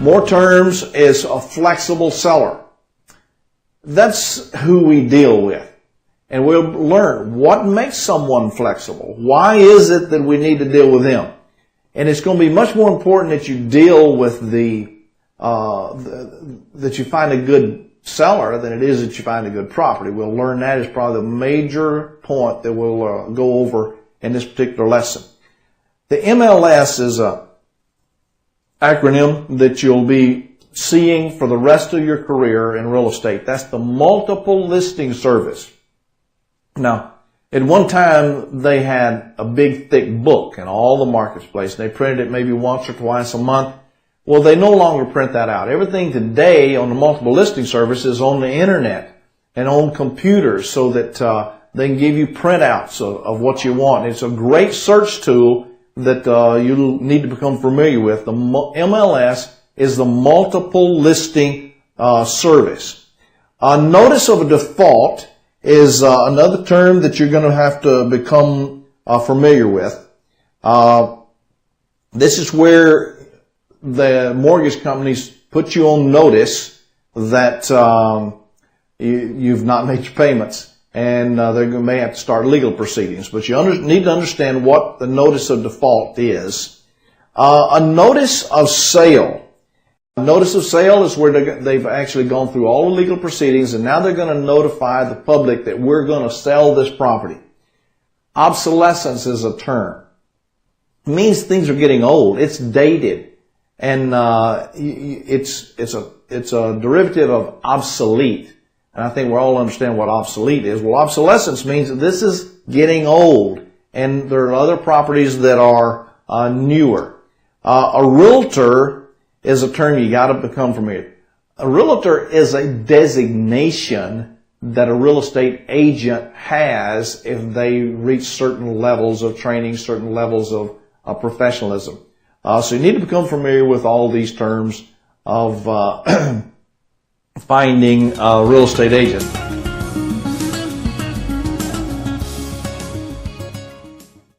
More terms is a flexible seller. That's who we deal with. And we'll learn what makes someone flexible. Why is it that we need to deal with them? And it's going to be much more important that you deal with that you find a good seller than it is that you find a good property. We'll learn that is probably the major point that we'll go over in this particular lesson. The MLS is a acronym that you'll be seeing for the rest of your career in real estate. That's the Multiple Listing Service. Now, at one time, they had a big, thick book in all the marketplace. They printed it maybe once or twice a month. Well, they no longer print that out. Everything today on the Multiple Listing Service is on the Internet and on computers so that they can give you printouts of what you want. It's a great search tool that you need to become familiar with. The MLS is the Multiple Listing Service. Notice of a default is another term that you're going to have to become familiar with. This is where the mortgage companies put you on notice that you've not made your payments, and they may have to start legal proceedings. But you need to understand what the notice of default is. A notice of sale. A notice of sale is where they've actually gone through all the legal proceedings, and now they're going to notify the public that we're going to sell this property. Obsolescence is a term. It means things are getting old. It's dated. And it's a derivative of obsolete. And I think we all understand what obsolete is. Well, obsolescence means that this is getting old, and there are other properties that are newer. A realtor is a term you got to become familiar. A realtor is a designation that a real estate agent has if they reach certain levels of training, certain levels of professionalism. So you need to become familiar with all these terms of finding a real estate agent.